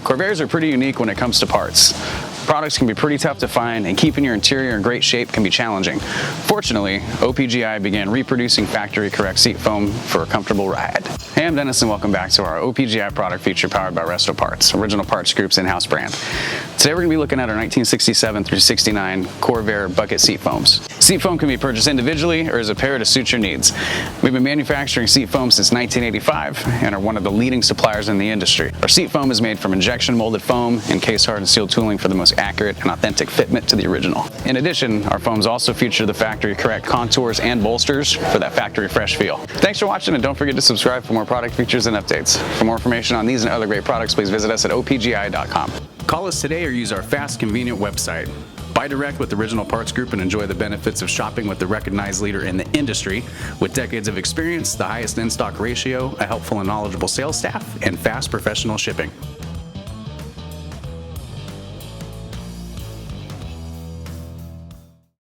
Corvairs are pretty unique when it comes to parts. Products can be pretty tough to find, and keeping your interior in great shape can be challenging. Fortunately, OPGI began reproducing factory-correct seat foam for a comfortable ride. Hey, I'm Dennis, and welcome back to our OPGI product feature powered by Resto Parts, Original Parts Group's in-house brand. Today we're going to be looking at our 1967 through 69 Corvair bucket seat foams. Seat foam can be purchased individually or as a pair to suit your needs. We've been manufacturing seat foam since 1985 and are one of the leading suppliers in the industry. Our seat foam is made from injection molded foam and case hardened steel tooling for the most accurate and authentic fitment to the original. In addition, our foams also feature the factory correct contours and bolsters for that factory fresh feel. Thanks for watching, and don't forget to subscribe for more product features and updates. For more information on these and other great products, please visit us at opgi.com. Call us today or use our fast, convenient website. Buy direct with Original Parts Group and enjoy the benefits of shopping with the recognized leader in the industry with decades of experience, the highest in-stock ratio, a helpful and knowledgeable sales staff, and fast professional shipping.